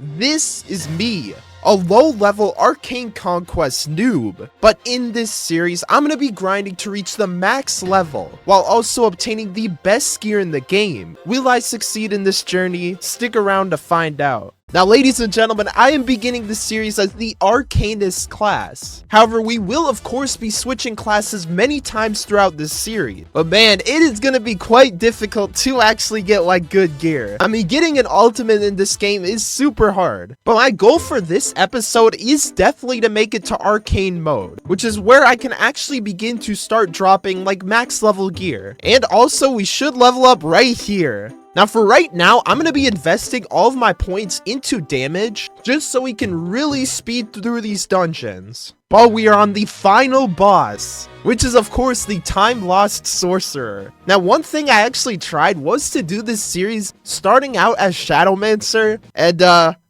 This is me, a low-level Arcane Conquest noob, but in this series, I'm going to be grinding to reach the max level, while also obtaining the best gear in the game. Will I succeed in this journey? Stick around to find out. Now, ladies and gentlemen, I am beginning this series as the Arcanist class. However, we will of course be switching classes many times throughout this series. But man, it is going to be quite difficult to actually get like good gear. I mean, getting an ultimate in this game is super hard. But my goal for this episode is definitely to make it to arcane mode, which is where I can actually begin to start dropping like max level gear. And also, we should level up right here. Now for right now, I'm going to be investing all of my points into damage, just so we can really speed through these dungeons. But we are on the final boss, which is of course the time lost sorcerer. Now one thing I actually tried was to do this series starting out as Shadowmancer, and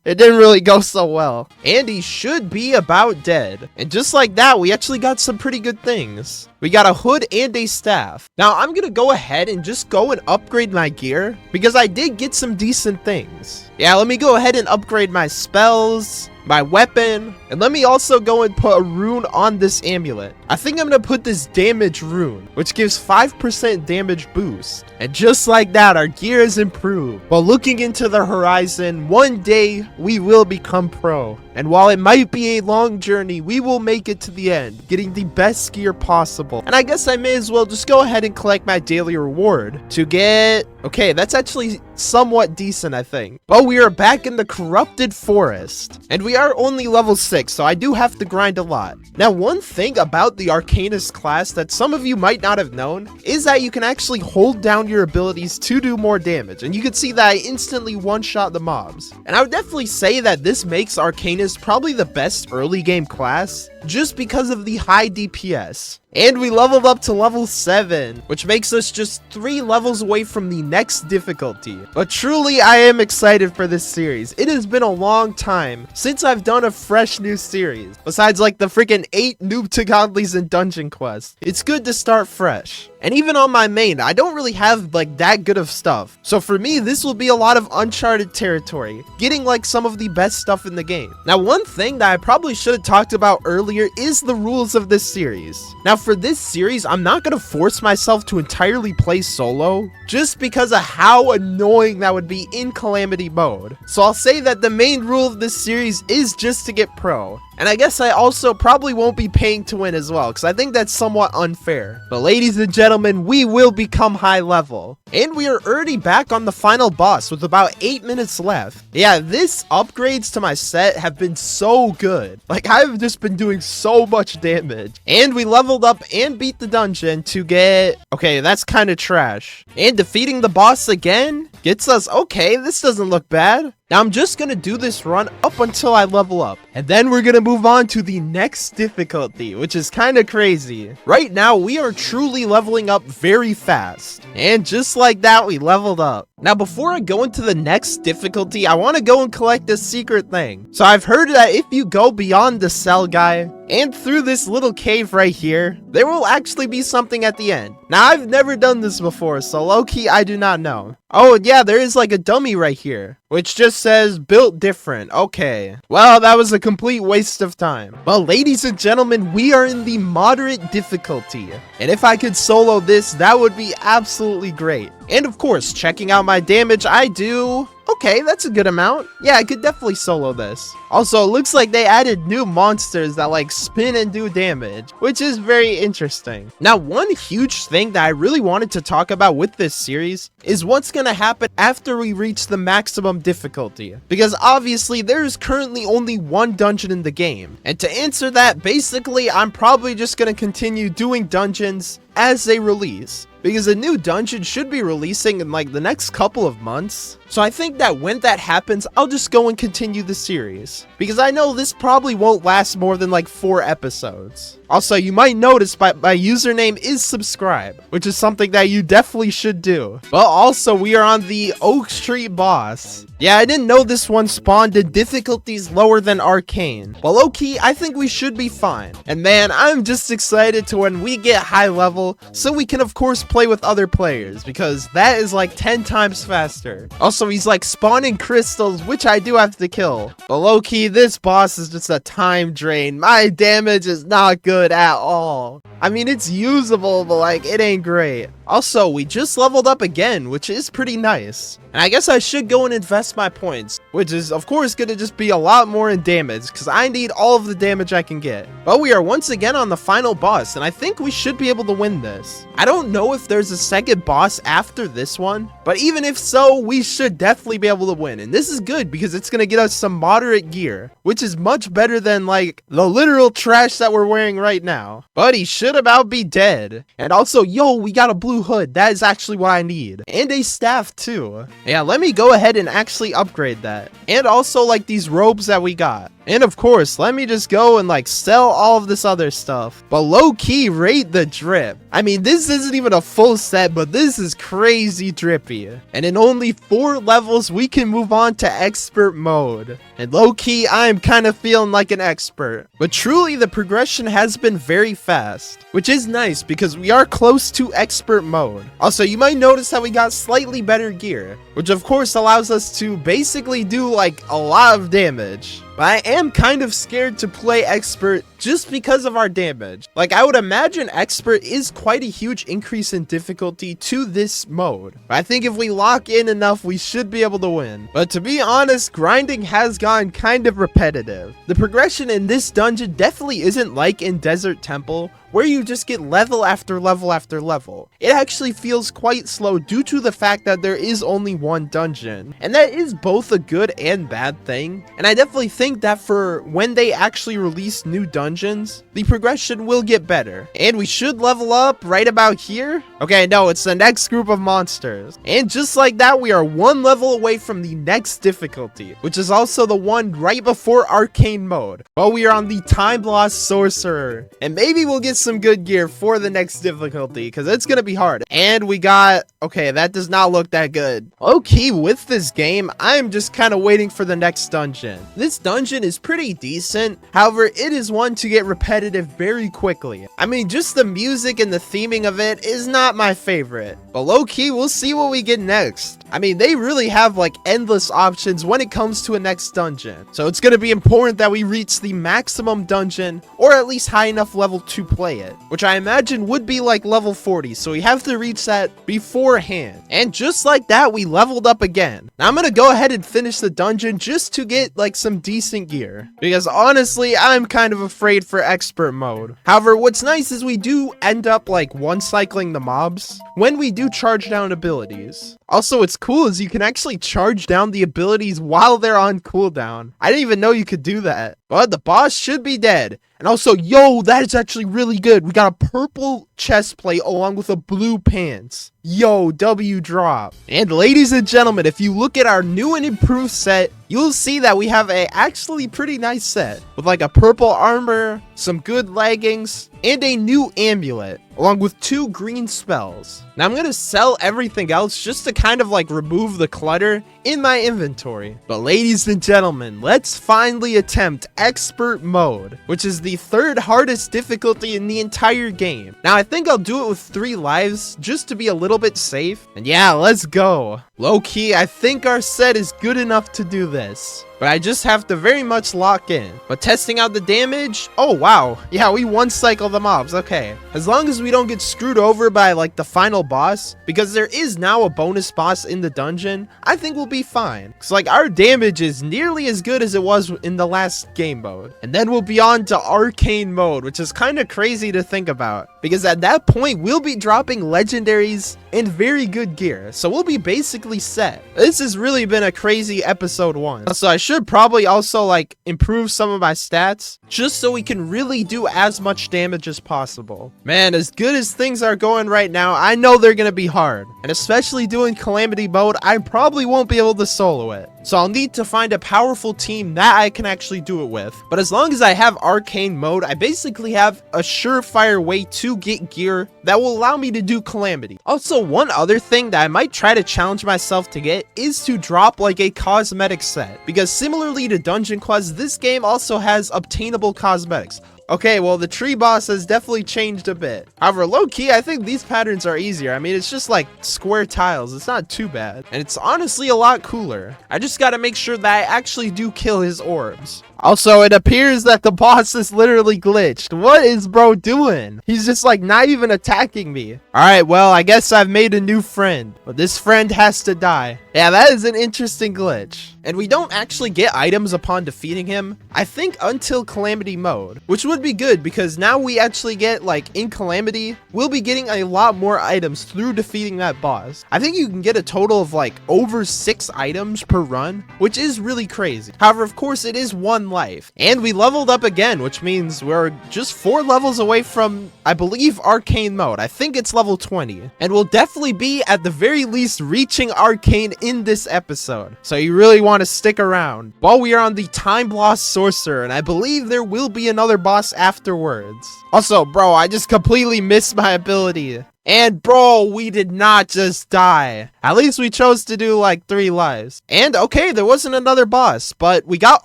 it didn't really go so well. And he should be about dead. And just like that, we actually got some pretty good things. We got a hood and a staff. Now I'm gonna go ahead and just go and upgrade my gear, because I did get some decent things. Yeah, let me go ahead and upgrade my spells, my weapon, and let me also go and put a rune on this amulet. I think I'm gonna put this damage rune, which gives 5% damage boost. And just like that, our gear is improved. But looking into the horizon, one day we will become pro. And while it might be a long journey, we will make it to the end, getting the best gear possible. And I guess I may as well just go ahead and collect my daily reward to get... Okay, that's actually somewhat decent, I think. But we are back in the corrupted forest. And we are only level 6, so I do have to grind a lot. Now, one thing about the Arcanist class that some of you might not have known is that you can actually hold down your abilities to do more damage. And you can see that I instantly one-shot the mobs. And I would definitely say that this makes Arcanist probably the best early game class, just because of the high DPS. And we leveled up to level 7, which makes us just 3 levels away from the next difficulty. But truly, I am excited for this series. It has been a long time since I've done a fresh new series, besides like the freaking 8 noob to godlies and dungeon quests. It's good to start fresh. And even on my main, I don't really have like that good of stuff. So for me, this will be a lot of uncharted territory, getting like some of the best stuff in the game. Now, one thing that I probably should have talked about earlier is the rules of this series. Now, for this series, I'm not going to force myself to entirely play solo, just because of how annoying that would be in calamity mode. So I'll say that the main rule of this series is just to get pro. And I guess I also probably won't be paying to win as well, because I think that's somewhat unfair. But ladies and gentlemen, we will become high level. And we are already back on the final boss with about 8 minutes left. Yeah, this upgrades to my set have been so good. Like, I've just been doing so much damage. And we leveled up and beat the dungeon to get... Okay, that's kind of trash. And defeating the boss again gets us... Okay, this doesn't look bad. Now, I'm just going to do this run up until I level up. And then we're going to move on to the next difficulty, which is kind of crazy. Right now, we are truly leveling up very fast. And just like that, we leveled up. Now, before I go into the next difficulty, I want to go and collect this secret thing. So I've heard that if you go beyond the cell guy and through this little cave right here, there will actually be something at the end. Now, I've never done this before, so low-key, I do not know. Oh, yeah, there is like a dummy right here, which just says built different. Okay, well, that was a complete waste of time. But ladies and gentlemen, we are in the moderate difficulty. And if I could solo this, that would be absolutely great. And of course, checking out my damage, I do... Okay, that's a good amount. Yeah, I could definitely solo this. Also, it looks like they added new monsters that like spin and do damage, which is very interesting. Now, one huge thing that I really wanted to talk about with this series is what's gonna happen after we reach the maximum difficulty. Because obviously, there is currently only one dungeon in the game. And to answer that, basically, I'm probably just gonna continue doing dungeons as they release, because a new dungeon should be releasing in like the next couple of months. So I think that when that happens, I'll just go and continue the series, because I know this probably won't last more than like 4 episodes. Also, you might notice my username is subscribe, which is something that you definitely should do. But also, we are on the Oak Street boss. Yeah, I didn't know this one spawned in difficulties lower than Arcane. But low-key, I think we should be fine. And man, I'm just excited to when we get high level, so we can of course just play with other players because that is like 10 times faster. Also, he's like spawning crystals, which I do have to kill. But low-key, this boss is just a time drain. My damage is not good at all. I mean, it's usable, but like, it ain't great. Also, we just leveled up again, which is pretty nice. And I guess I should go and invest my points, which is of course gonna just be a lot more in damage, because I need all of the damage I can get. But we are once again on the final boss, and I think we should be able to win this. I don't know if there's a second boss after this one, but even if so, we should definitely be able to win. And this is good because it's gonna get us some moderate gear, which is much better than like the literal trash that we're wearing right now. But he should about be dead. And also, yo, we got a blue hood. That is actually what I need. And a staff too. Yeah, let me go ahead and actually upgrade that. And also like these robes that we got. And of course, let me just go and like sell all of this other stuff. But low-key, rate the drip. I mean, this isn't even a full set, but this is crazy drippy. And in only 4 levels, we can move on to expert mode. And low-key, I am kind of feeling like an expert. But truly, the progression has been very fast, which is nice because we are close to expert mode. Also, you might notice that we got slightly better gear, which of course allows us to basically do like a lot of damage. But I am kind of scared to play expert just because of our damage. Like, I would imagine expert is quite a huge increase in difficulty to this mode. But I think if we lock in enough, we should be able to win. But to be honest, grinding has gone kind of repetitive. The progression in this dungeon definitely isn't like in Desert Temple, where you just get level after level after level. It actually feels quite slow due to the fact that there is only one dungeon. And that is both a good and bad thing. And I definitely think that for when they actually release new dungeons, the progression will get better. And we should level up right about here. Okay, no, it's the next group of monsters. And just like that, we are 1 level away from the next difficulty, which is also the one right before arcane mode. But we are on the time lost sorcerer. And maybe we'll get some good gear for the next difficulty because it's gonna be hard. And we got, okay, that does not look that good. Okay, with this game, I'm just kind of waiting for the next dungeon. This dungeon is pretty decent, however, it is one to get repetitive very quickly. I mean, just the music and the theming of it is not my favorite, but low-key, we'll see what we get next. I mean, they really have like endless options when it comes to a next dungeon, so it's gonna be important that we reach the maximum dungeon or at least high enough level to play it, which I imagine would be like level 40, so we have to reach that beforehand. And just like that, we leveled up again. Now I'm gonna go ahead and finish the dungeon just to get like some decent gear, because honestly, I'm kind of afraid for expert mode. However, what's nice is we do end up like one cycling the mobs when we do charge down abilities. Also, what's cool is you can actually charge down the abilities while they're on cooldown. I didn't even know you could do that. But the boss should be dead. And also, yo, that is actually really good. We got a purple chest plate along with a blue pants. Yo, W drop. And ladies and gentlemen, if you look at our new and improved set, you'll see that we have a actually pretty nice set with like a purple armor, some good leggings, and a new amulet, along with 2 green spells. Now I'm gonna sell everything else just to kind of like remove the clutter in my inventory. But ladies and gentlemen, let's finally attempt expert mode, which is the 3rd hardest difficulty in the entire game. Now I think I'll do it with 3 lives just to be a little bit safe. And yeah, let's go. Low-key, I think our set is good enough to do this, but I just have to very much lock in. But testing out the damage, oh wow, yeah, we one cycle the mobs. Okay, as long as we don't get screwed over by like the final boss, because there is now a bonus boss in the dungeon, I think we'll be fine. Because like our damage is nearly as good as it was in the last game mode. And then we'll be on to arcane mode, which is kind of crazy to think about, because at that point we'll be dropping legendaries and very good gear, so we'll be basically set. This has really been a crazy episode 1, so I should probably also like improve some of my stats just so we can really do as much damage as possible. Man, as good as things are going right now, I know they're gonna be hard, and especially doing calamity mode, I probably won't be able to solo it. So I'll need to find a powerful team that I can actually do it with. But as long as I have arcane mode, I basically have a surefire way to get gear that will allow me to do calamity. Also, one other thing that I might try to challenge myself to get is to drop like a cosmetic set, because similarly to Dungeon Quest, this game also has obtainable cosmetics. Okay, well, the tree boss has definitely changed a bit. However, low-key, I think these patterns are easier. I mean, it's just like square tiles. It's not too bad. And it's honestly a lot cooler. I just gotta make sure that I actually do kill his orbs. Also, it appears that the boss is literally glitched. What is bro doing? He's just like not even attacking me. All right, well, I guess I've made a new friend, but this friend has to die. Yeah, that is an interesting glitch. And we don't actually get items upon defeating him, I think, until Calamity mode, which would be good because now we actually get, like, in Calamity, we'll be getting a lot more items through defeating that boss. I think you can get a total of, like, over 6 items per run, which is really crazy. However, of course, it is 1 life. And we leveled up again, which means we're just 4 levels away from, I believe, Arcane mode. I think it's level 20. And we'll definitely be, at the very least, reaching Arcane in this episode. So you really want to stick around. While we are on the time lost sorcerer, and I believe there will be another boss afterwards. Also, bro, I just completely missed my ability. And bro, we did not just die. At least we chose to do like 3 lives. And okay, there wasn't another boss, but we got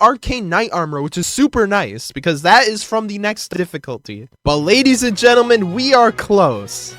Arcane Knight Armor, which is super nice because that is from the next difficulty. But ladies and gentlemen, we are close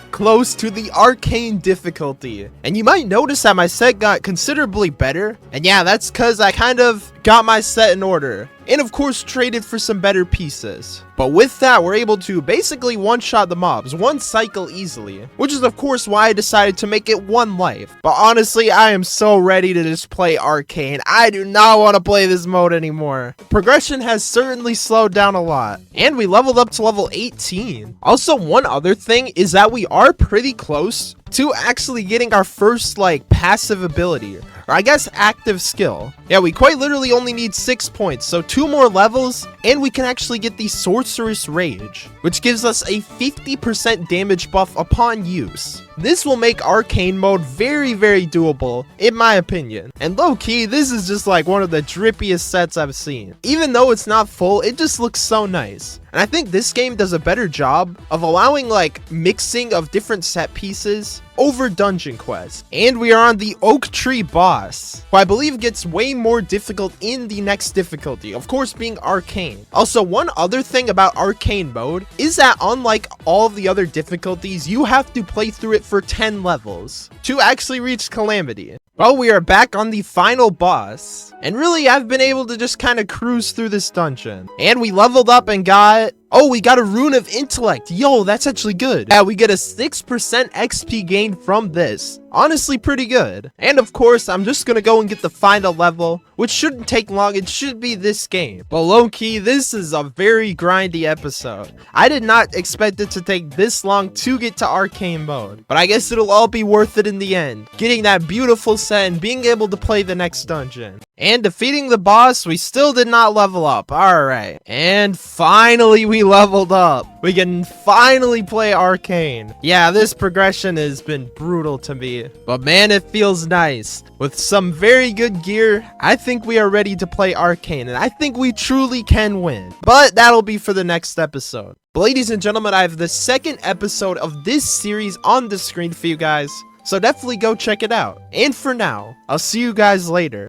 to the Arcane difficulty. And you might notice that my set got considerably better. And yeah, that's because I kind of got my set in order. And of course traded for some better pieces. But with that, we're able to basically one-shot the mobs, 1 cycle easily. Which is of course why I decided to make it 1 life. But honestly, I am so ready to just play Arcane. I do not want to play this mode anymore. Progression has certainly slowed down a lot. And we leveled up to level 18. Also, one other thing is that we are pretty close to actually getting our first like passive ability, or I guess active skill. Yeah, we quite literally only need 6 points, so 2 more levels and we can actually get the Sorceress Rage, which gives us a 50% damage buff upon use. This will make Arcane mode very, very doable, in my opinion. And low-key, this is just like one of the drippiest sets I've seen. Even though it's not full, it just looks so nice. And I think this game does a better job of allowing like mixing of different set pieces over dungeon quests. And we are on the Oak Tree boss, who I believe gets way more difficult in the next difficulty, of course being Arcane. Also, one other thing about Arcane mode is that unlike all the other difficulties, you have to play through it for 10 levels to actually reach Calamity. Well, we are back on the final boss, and really I've been able to just kind of cruise through this dungeon. And we leveled up and got, oh, we got a Rune of Intellect. Yo, that's actually good. Yeah, we get a 6% XP gain from this. Honestly, pretty good. And of course, I'm just gonna go and get the final level, which shouldn't take long. It should be this game. But low-key, this is a very grindy episode. I did not expect it to take this long to get to Arcane mode, but I guess it'll all be worth it in the end. Getting that beautiful set and being able to play the next dungeon. And defeating the boss, we still did not level up. Alright. And finally, we leveled up. We can finally play Arcane. Yeah, this progression has been brutal to me. But man, it feels nice. With some very good gear, I think we are ready to play Arcane. And I think we truly can win. But that'll be for the next episode. But ladies and gentlemen, I have the 2nd episode of this series on the screen for you guys. So definitely go check it out. And for now, I'll see you guys later.